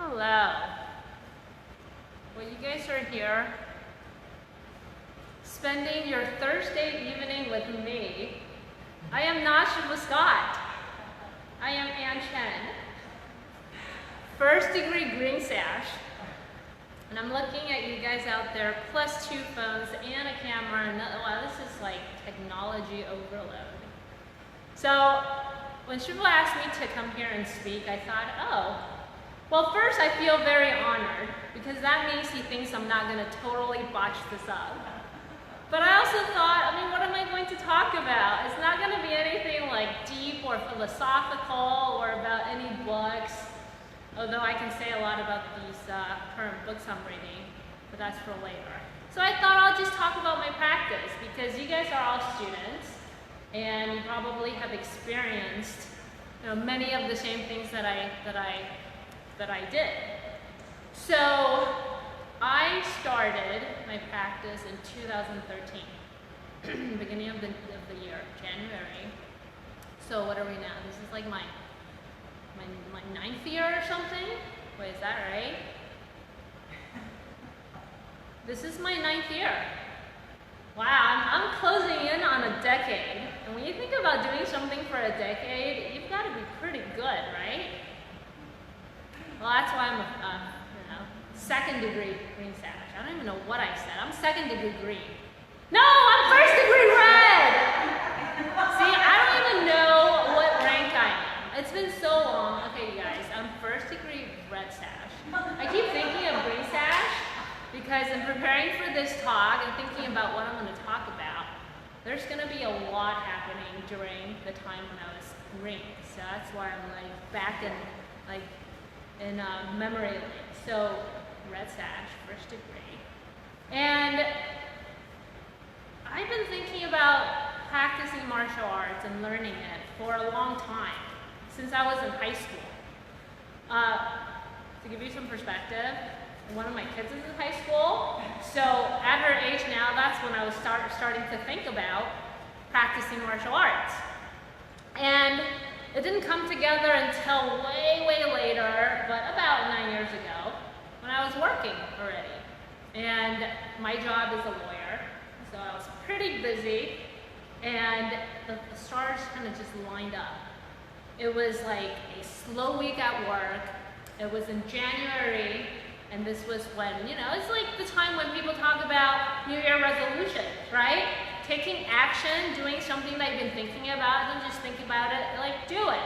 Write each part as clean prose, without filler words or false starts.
Hello. Well, you guys are here spending your Thursday evening with me. I am not Shiva Scott. I am Ann Chen, first degree green sash, and I'm looking at you guys out there, plus 2 phones and a camera, and wow, this is like technology overload. So when Shiva asked me to come here and speak, I thought, oh, well, first I feel very honored, because that means he thinks I'm not going to totally botch this up. But I also thought, what am I going to talk about? It's not going to be anything like deep or philosophical or about any books, although I can say a lot about these current books I'm reading, but that's for later. So I thought I'll just talk about my practice, because you guys are all students, and you probably have experienced many of the same things that I did. So I started my practice in 2013, beginning of the year, January. So what are we now? This is like my 9th year or something? Wait, is that right? This is my 9th year. Wow, I'm closing in on a decade. And when you think about doing something for a decade, you've got to be pretty good, right? Well, that's why I'm a second degree green sash. I don't even know what I said. I'm second degree green. No, I'm first degree red! See, I don't even know what rank I am. It's been so long. Okay, you guys, I'm first degree red sash. I keep thinking of green sash because in preparing for this talk and thinking about what I'm going to talk about, there's going to be a lot happening during the time when I was green. So that's why I'm like back in memory lane. So red sash, first degree. And I've been thinking about practicing martial arts and learning it for a long time, since I was in high school. To give you some perspective, one of my kids is in high school, so at her age now, that's when I was starting to think about practicing martial arts. And it didn't come together until way, way later, but about 9 years ago, when I was working already. And my job is a lawyer, so I was pretty busy, and the stars kind of just lined up. It was like a slow week at work. It was in January, and this was when, it's like the time when people talk about New Year resolutions, right? Taking action, doing something that you've been thinking about, don't just think about it, do it.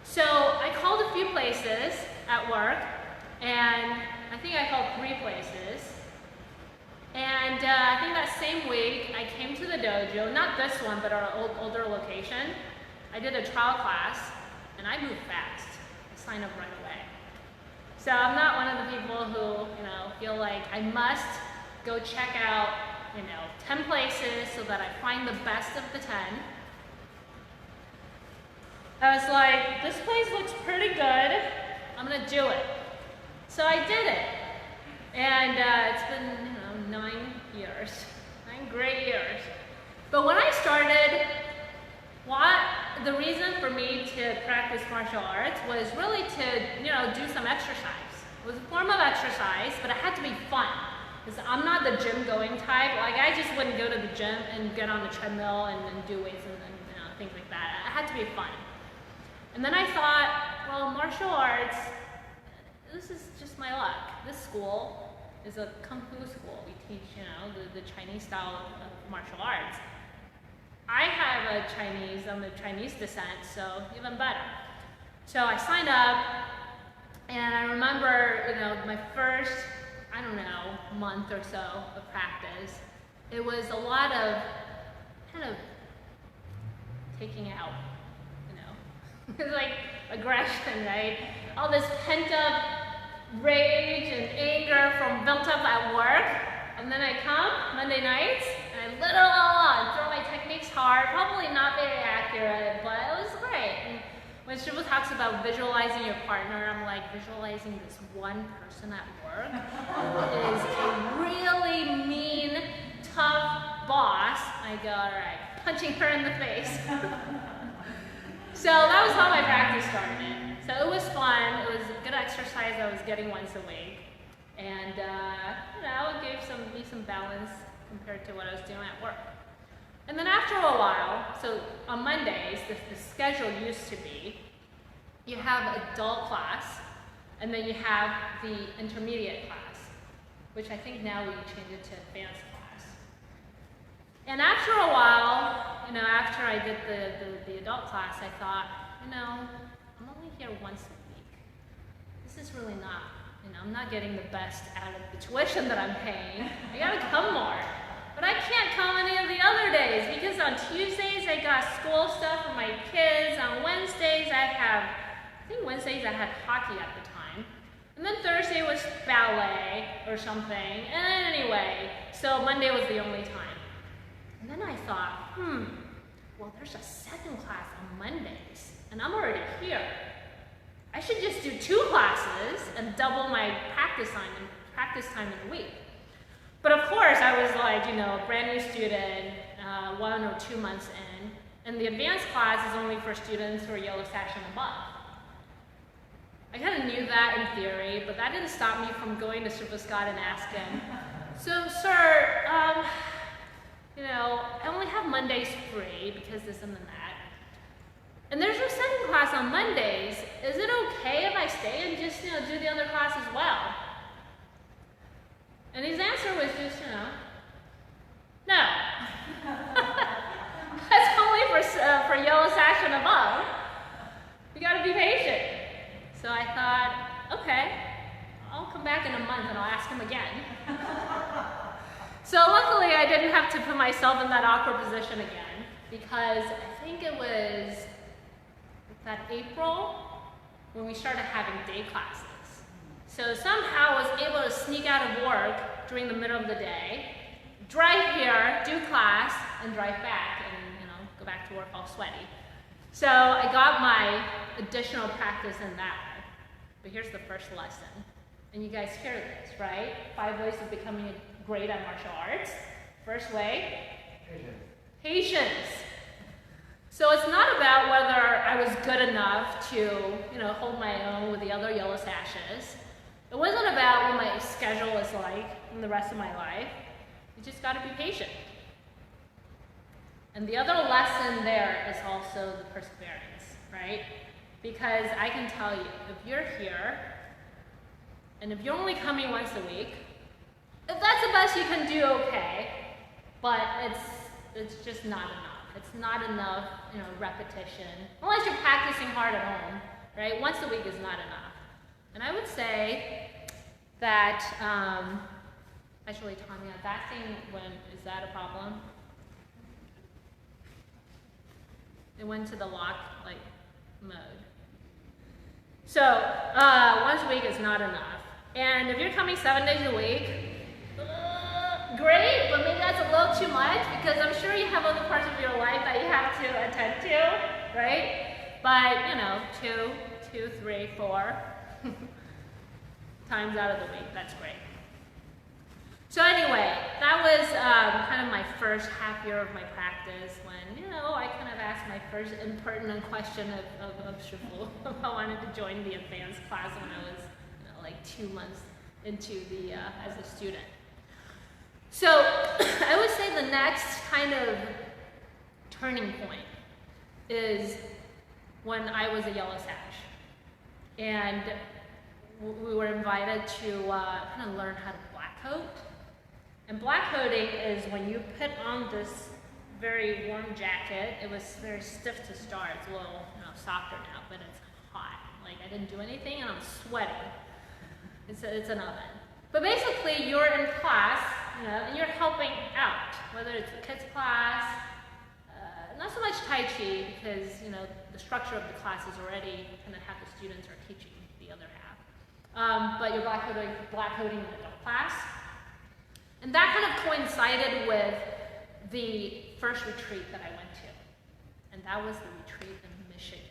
So I called a few places at work, and I think I called 3 places. And I think that same week, I came to the dojo, not this one, but our older location. I did a trial class, and I moved fast. I signed up right away. So I'm not one of the people who, feel like I must go check out 10 places so that I find the best of the 10. I was like, this place looks pretty good. I'm gonna do it. So I did it. And it's been, 9 years, 9 great years. But when I started, the reason for me to practice martial arts was really to, do some exercise. It was a form of exercise, but it had to be fun. Because I'm not the gym going type. I just wouldn't go to the gym and get on the treadmill and do weights and things like that. It had to be fun. And then I thought, well, martial arts, this is just my luck. This school is a kung fu school. We teach, the Chinese style of martial arts. I'm of Chinese descent, so even better. So I signed up, and I remember, my first, month or so of practice, it was a lot of kind of taking out, it was like aggression, right? All this pent up rage and anger from built up at work, and then I come Monday nights, and I literally throw my techniques hard, probably not very accurate, but it was great. And when Shiva talks about visualizing your partner, I'm like visualizing this one person at work who is a really mean, tough boss. I go, all right, punching her in the face. So that was how my practice started. So it was fun, it was a good exercise I was getting once a week. And it gave me some balance compared to what I was doing at work. And then after a while, so on Mondays, the schedule used to be, you have adult class, and then you have the intermediate class, which I think now we changed it to advanced class. And after a while, after I did the adult class, I thought, I'm only here once a week. This is really not, I'm not getting the best out of the tuition that I'm paying. I gotta come more. But I can't come any of the other days because on Tuesdays I got school stuff for my kids. On Wednesdays I Wednesdays I had hockey at the time. And then Thursday was ballet or something. And then anyway, so Monday was the only time. And then I thought, well, there's a second class on Mondays, and I'm already here. I should just do 2 classes and double my practice time in a week. But of course, I was like, a brand new student, 1 or 2 months in, and the advanced class is only for students who are yellow sash and above. I kind of knew that in theory, but that didn't stop me from going to Super Scott and asking, so, sir, I only have Mondays free because this and that. And there's no second class on Mondays. Is it okay if I stay and just, do the other class as well? And his answer was just, no. That's only for yellow sash and above. You gotta be patient. So I thought, okay, I'll come back in a month and I'll ask him again. So luckily I didn't have to put myself in that awkward position again, because I think it was that April when we started having day classes. So somehow I was able to sneak out of work during the middle of the day, drive here, do class, and drive back and go back to work all sweaty. So I got my additional practice in that way. But here's the first lesson. And you guys hear this, right? 5 ways of becoming great at martial arts. First way? Patience. So it's not about whether I was good enough to, hold my own with the other yellow sashes. It wasn't about what my schedule is like in the rest of my life. You just got to be patient. And the other lesson there is also the perseverance, right? Because I can tell you, if you're here, and if you're only coming once a week, if that's the best you can do, okay, but it's just not enough. It's not enough, repetition, unless you're practicing hard at home, right? Once a week is not enough. And I would say that, actually, Tanya, that thing, is that a problem? It went to the lock, mode. So, once a week is not enough. And if you're coming 7 days a week, great, but maybe that's a little too much, because I'm sure you have other parts of your life that you have to attend to, right? But, 2, 3, 4 times out of the week, that's great. So anyway, that was kind of my first half year of my practice when, I kind of asked my first impertinent question of Shifu if I wanted to join the advanced class when I was 2 months into as a student. So I would say the next kind of turning point is when I was a yellow sash. And we were invited to kind of learn how to black coat. And black coating is when you put on this very warm jacket. It was very stiff to start. It's a little softer now, but it's hot. I didn't do anything and I'm sweating. It's an oven. But basically you're in class, and you're helping out, whether it's a kids class, not so much Tai Chi because, the structure of the class is already kind of half the students are teaching the other half. But you're black coating in adult class. And that kind of coincided with the first retreat that I went to. And that was the retreat in Michigan.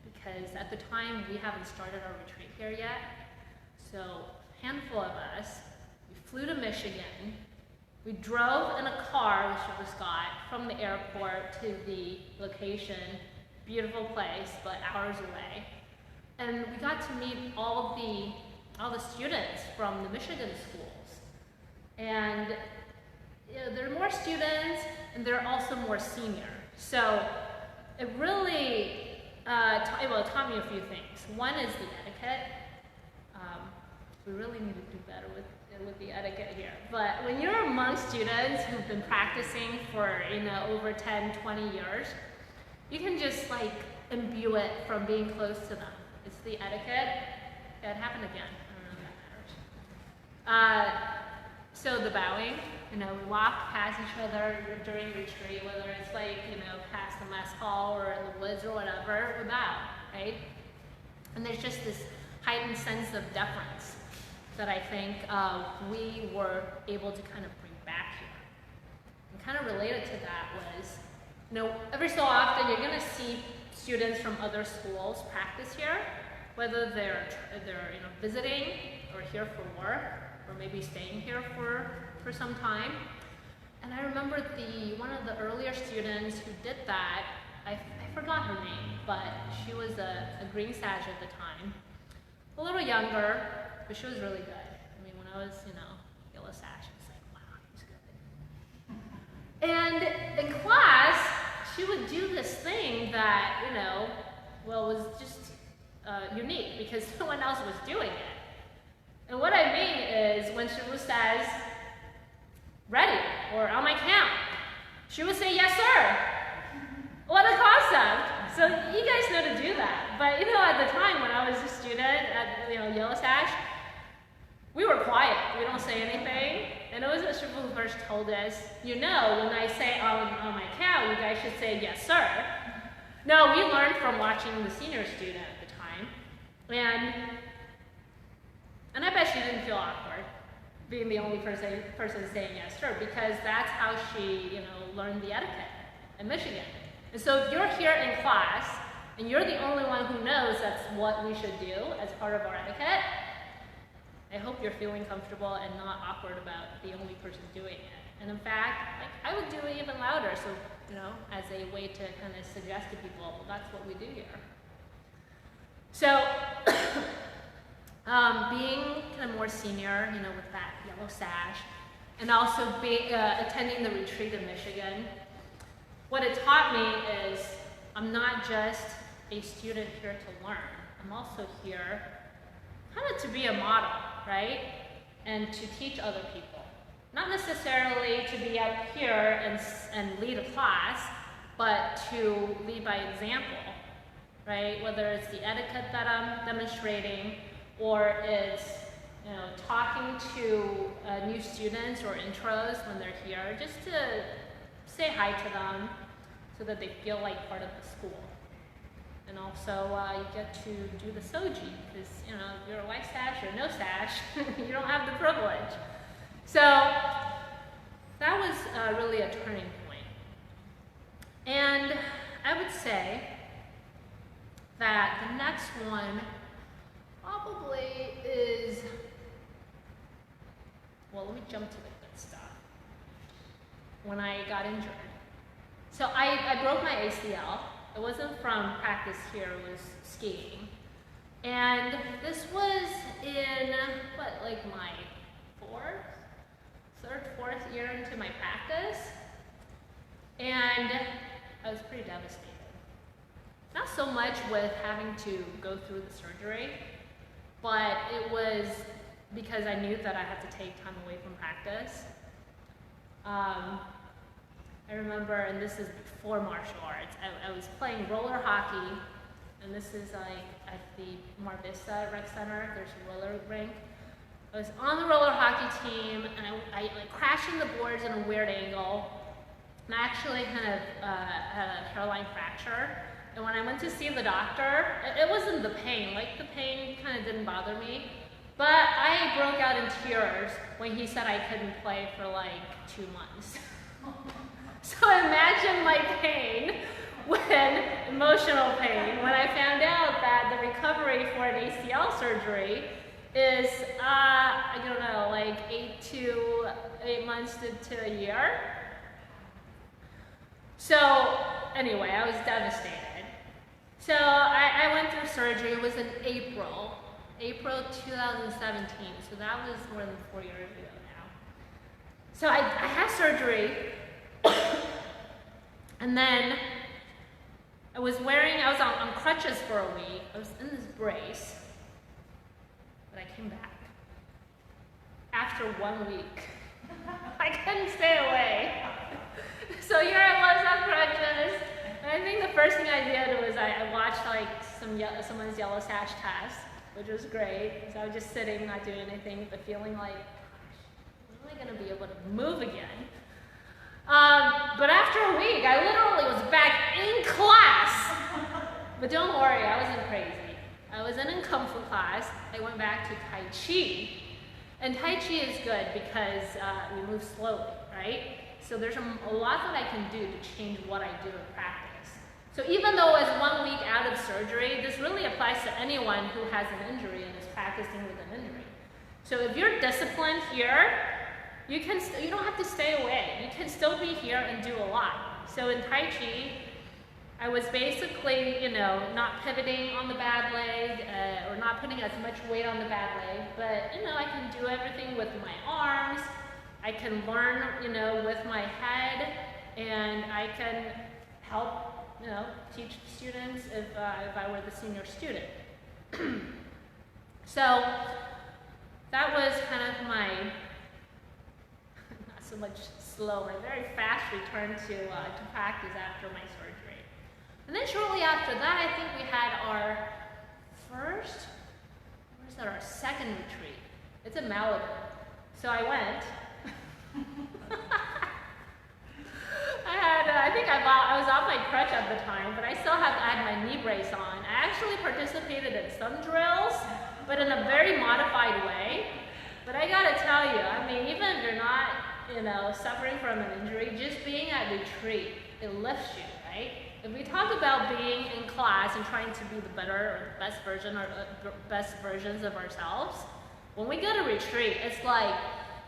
Because at the time, we haven't started our retreat here yet. So a handful of us, we flew to Michigan. We drove in a car with Shifu Scott from the airport to the location. Beautiful place, but hours away. and we got to meet all the students from the Michigan schools. And there are more students, and there are also more senior. So it really taught me a few things. One is the etiquette. We really need to do better with the etiquette here. But when you're among students who've been practicing for over 10, 20 years, you can just like imbue it from being close to them. It's the etiquette. Yeah, it happened again. I don't know if that matters. So the bowing, we walk past each other during retreat, whether it's like, past the mess hall or in the woods or whatever, we bow, right? And there's just this heightened sense of deference that I think we were able to kind of bring back here. And kind of related to that was, every so often you're going to see students from other schools practice here, whether they're visiting or here for work or maybe staying here for some time. And I remember one of the earlier students who did that, I forgot her name, but she was a Green Sage at the time, a little younger, but she was really good. I mean, when I was, Yellow Sash, I was like, wow, he's good. And in class, she would do this thing that, was just unique because no one else was doing it. And what I mean is when she says, ready, or on my count, she would say, yes, sir. What a concept. So you guys know to do that. But at the time when I was a student at Yellow Sash, we were quiet. We don't say anything. And it was a Shifu who first told us, when I say on my count, you guys should say yes, sir. No, we learned from watching the senior student at the time. And I bet she didn't feel awkward being the only person saying yes, sir, because that's how she, learned the etiquette in Michigan. And so if you're here in class and you're the only one who knows that's what we should do as part of our etiquette, I hope you're feeling comfortable and not awkward about the only person doing it. And in fact, I would do it even louder, so, as a way to kind of suggest to people, well, that's what we do here. So, being kind of more senior, with that Yellow Sash, and also attending the retreat in Michigan, what it taught me is I'm not just a student here to learn. I'm also here kind of to be a model, right? And to teach other people. Not necessarily to be up here and lead a class, but to lead by example, right? Whether it's the etiquette that I'm demonstrating, or it's talking to new students or intros when they're here, just to say hi to them so that they feel like part of the school. And also you get to do the soji, because if you're a white sash or no sash, you don't have the privilege. So that was really a turning point. And I would say that the next one probably is, well, let me jump to the good stuff. When I got injured. So I broke my ACL. It wasn't from practice here, it was skiing. And this was in, my fourth year into my practice. And I was pretty devastated. Not so much with having to go through the surgery, but it was because I knew that I had to take time away from practice. I remember, and this is before martial arts, I was playing roller hockey, and this is at the Mar Vista Rec Center, there's a roller rink. I was on the roller hockey team, and I crashed in the boards in a weird angle, and I actually kind of had a hairline fracture. And when I went to see the doctor, it wasn't the pain, the pain kind of didn't bother me, but I broke out in tears when he said I couldn't play for 2 months. So imagine my pain, emotional pain, when I found out that the recovery for an ACL surgery is, 8 months to a year. So anyway, I was devastated. So I went through surgery. It was in April 2017. So that was more than 4 years ago now. So I had surgery, and then I was on crutches for a week. I was in this brace, but I came back. After 1 week, I couldn't stay away. So here I was on crutches. And I think the first thing I did was I watched like someone's yellow sash test, which was great. So I was just sitting, not doing anything, but feeling like, when am I going to be able to move again? But after a week, I literally was back in class. But don't worry, I wasn't crazy. I wasn't in Kung Fu class. I went back to Tai Chi. And Tai Chi is good because we move slowly, right? So there's a lot that I can do to change what I do in practice. So even though it's 1 week out of surgery, this really applies to anyone who has an injury and is practicing with an injury. So if you're disciplined here, you don't have to stay away. You can still be here and do a lot. So in Tai Chi, I was basically, not pivoting on the bad leg or not putting as much weight on the bad leg, but, I can do everything with my arms. I can learn, with my head, and I can help, teach students if I were the senior student. So that was kind of my, not so much slow, my very fast return to practice after my surgery. And then shortly after that, I think we had our our second retreat. It's in Malibu. So I went. I was off my crutch at the time, but I had my knee brace on. I actually participated in some drills, but in a very modified way. But I gotta tell you, even if you're not, suffering from an injury, just being at retreat, it lifts you, right? If we talk about being in class and trying to be the better or the best version or best versions of ourselves, when we go to retreat, it's like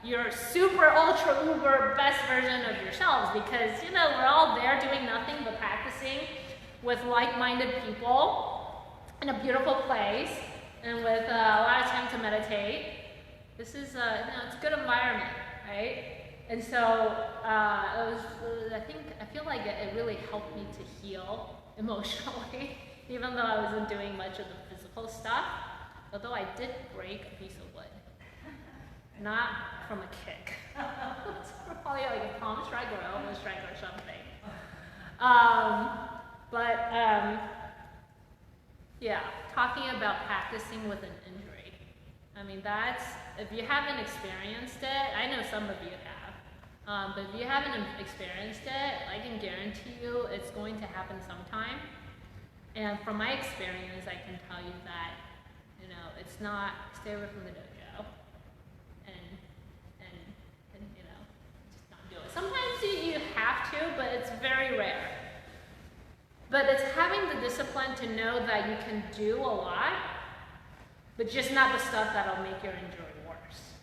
your super, ultra, uber best version of yourselves because, we're all there doing nothing but practicing with like-minded people in a beautiful place and with a lot of time to meditate. This is, it's a good environment, right? And so I feel like it really helped me to heal emotionally, even though I wasn't doing much of the physical stuff, although I did break a piece of wood. Not from a kick. It's probably like a palm strike or elbow strike or something. Yeah, talking about practicing with an injury. If you haven't experienced it, I know some of you have, but if you haven't experienced it, I can guarantee you it's going to happen sometime. And from my experience, I can tell you that, it's not stay away from the dojo and just not do it. Sometimes you have to, but it's very rare. But it's having the discipline to know that you can do a lot, but just not the stuff that'll make your injury worse.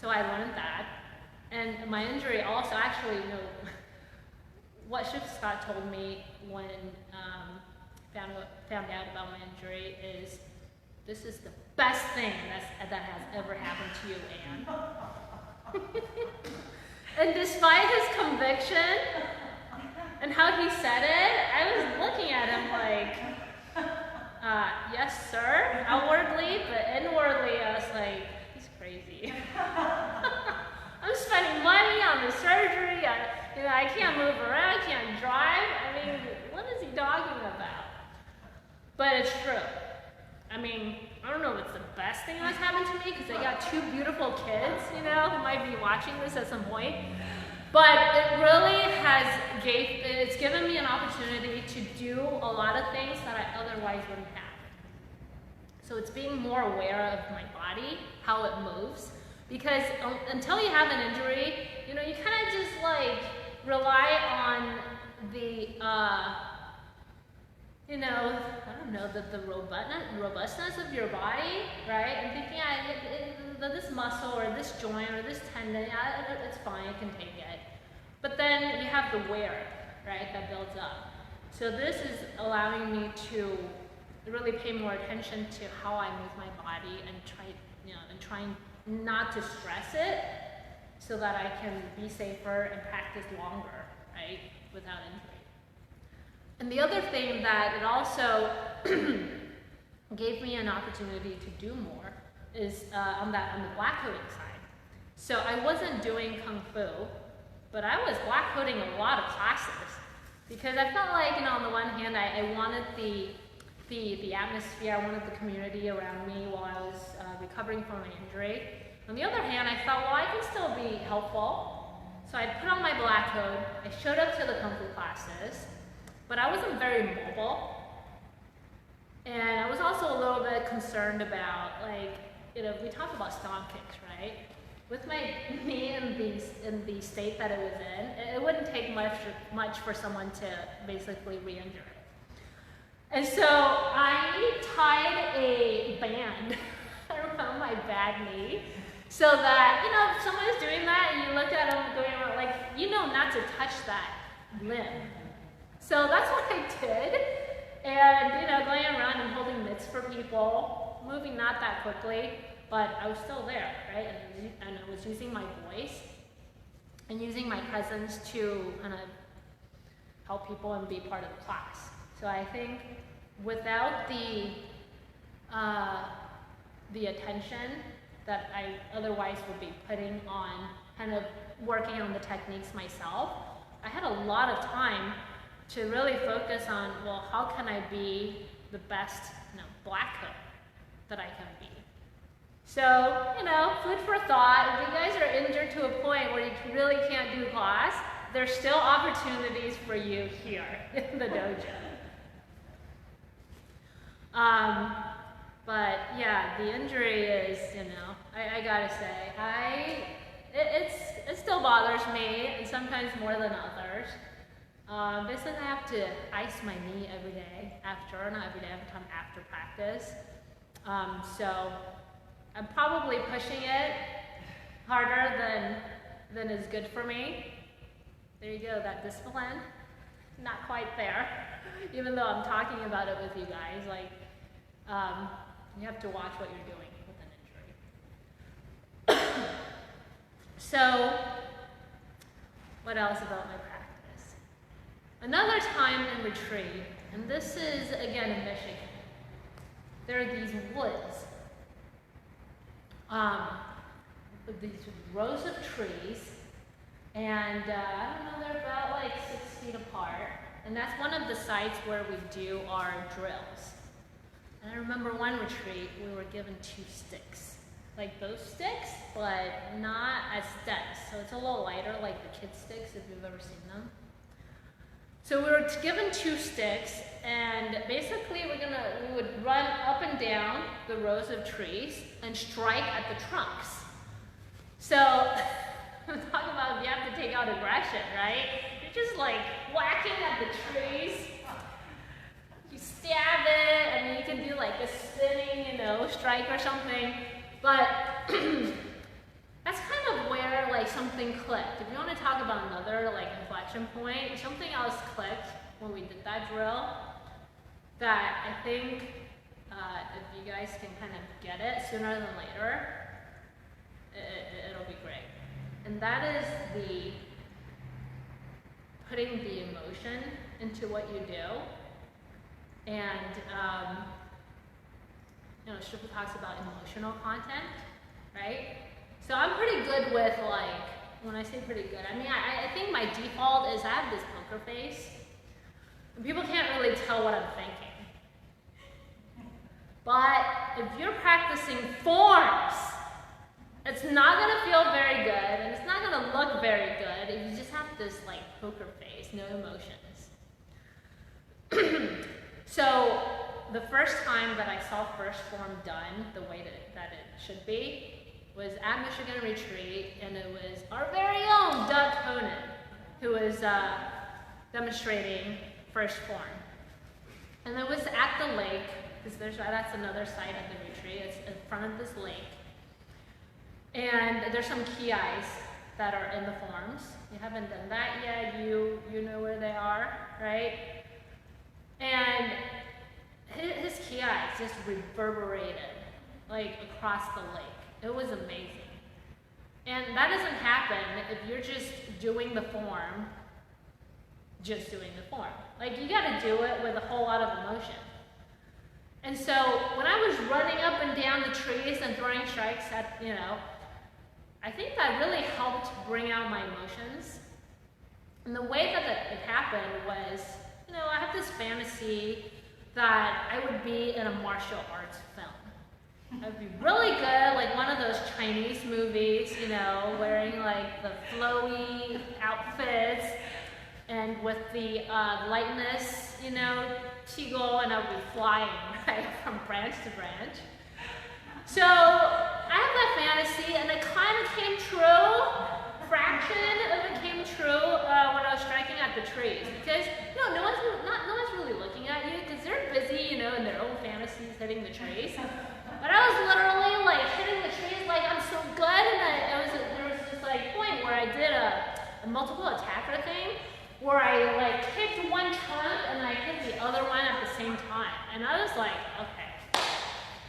So I learned that. And my injury also actually, what Shiv Scott told me when found out about my injury is, this is the best thing that has ever happened to you, Anne. And despite his conviction and how he said it, I was looking at him like, yes, sir, outwardly, but inwardly, I was like, he's crazy. I'm spending money on the surgery. I can't move around, I can't drive. What is he talking about? But it's true. I don't know if it's the best thing that's happened to me because I got two beautiful kids, who might be watching this at some point. But it really it's given me an opportunity to do a lot of things that I otherwise wouldn't have. So it's being more aware of my body, how it moves. Because until you have an injury, you kind of just rely on the, the robustness of your body, right? And thinking, this muscle or this joint or this tendon, it's fine, I can take it. But then you have the wear, right, that builds up. So this is allowing me to really pay more attention to how I move my body and trying not to stress it so that I can be safer and practice longer, right, without injury. And the other thing that it also gave me an opportunity to do more is on the black hooding side. So I wasn't doing Kung Fu, but I was black hooding a lot of classes because I felt like, on the one hand, I wanted the atmosphere, I wanted the community around me while I was recovering from my injury. On the other hand, I felt, well, I can still be helpful. So I put on my black hood, I showed up to the Kung Fu classes, but I wasn't very mobile. And I was also a little bit concerned about, we talk about stomp kicks, right? With my knee in the state that it was in, it wouldn't take much for someone to basically re-injure it. And so I tied a band around my bad knee so that, if someone is doing that and you look at them going around, not to touch that limb. So that's what I did. And, going around and holding mitts for people, moving not that quickly, but I was still there, right? And I was using my voice and using my presence to kind of help people and be part of the class. So I think without the attention that I otherwise would be putting on kind of working on the techniques myself, I had a lot of time to really focus on, well, how can I be the best black hood that I can be? So, food for thought. If you guys are injured to a point where you really can't do class, there's still opportunities for you here in the dojo. But yeah, the injury is, I gotta say, it still bothers me, and sometimes more than others. Basically, I have to ice my knee every day not every day, every time after practice. So I'm probably pushing it harder than is good for me. There you go, that discipline, not quite there. Even though I'm talking about it with you guys, you have to watch what you're doing with an injury. So, what else about my practice? Another time in retreat, and this is again in Michigan. There are these woods, these rows of trees, and I don't know, they're about 6 feet apart. And that's one of the sites where we do our drills. And I remember one retreat, we were given 2 sticks. Like those sticks, but not as steps. So it's a little lighter, like the kid sticks, if you've ever seen them. So we were given 2 sticks, and basically we would run up and down the rows of trees and strike at the trunks. So, I'm talking about if you have to take out aggression, right? You're just whacking at the trees. You stab it, and then you can do a spinning, strike or something. But that's kind of where something clicked. If you want to talk about another inflection point, something else clicked when we did that drill that I think if you guys can kind of get it sooner than later, it'll be great. And that is putting the emotion into what you do. And Shifu talks about emotional content, right? So I'm pretty good with when I say pretty good, I mean I think my default is I have this poker face. And people can't really tell what I'm thinking. But if you're practicing forms, it's not gonna feel very good, and it's not gonna look very good if you just have this poker face, no emotions. So the first time that I saw first form done the way that it should be was at Michigan Retreat, and it was our very own Doug Honan who was demonstrating first form. And it was at the lake, because that's another site at the retreat. It's in front of this lake. And there's some kiais that are in the forms. You haven't done that yet, you know where they are, right? And his kiai just reverberated like across the lake. It was amazing. And that doesn't happen if you're just doing the form, just doing the form. Like, you gotta do it with a whole lot of emotion. And so when I was running up and down the trees and throwing strikes at, I think that really helped bring out my emotions. And the way that it happened was, I have this fantasy that I would be in a martial arts film. I'd be really good, like one of those Chinese movies, wearing like the flowy outfits and with the lightness, qigong, and I'd be flying, right, from branch to branch. So I have that fantasy, and it kind of came true. Fraction of it came true when I was striking at the trees, because no one's really looking at you because they're busy, in their own fantasies hitting the trees. But I was literally like hitting the trees like I'm so good, and there was this like point where I did a multiple attacker thing, where I like kicked one trunk and I hit the other one at the same time, and I was like, okay,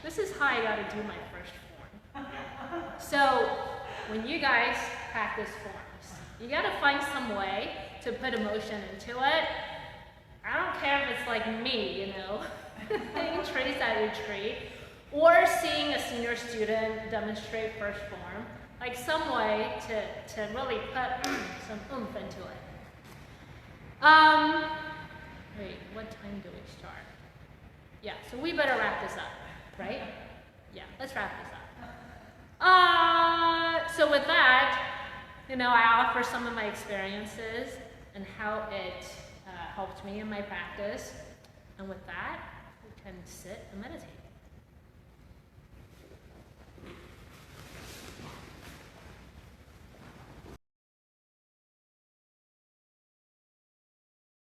this is how I got to do my first form. So when you guys practice forms, you got to find some way to put emotion into it. I don't care if it's like me, hitting trees at retreat, or seeing a senior student demonstrate first form, like some way to really put some oomph into it. Wait, what time do we start? Yeah, so we better wrap this up, right? Yeah, let's wrap this up. So with that, I offer some of my experiences and how it helped me in my practice. And with that, we can sit and meditate.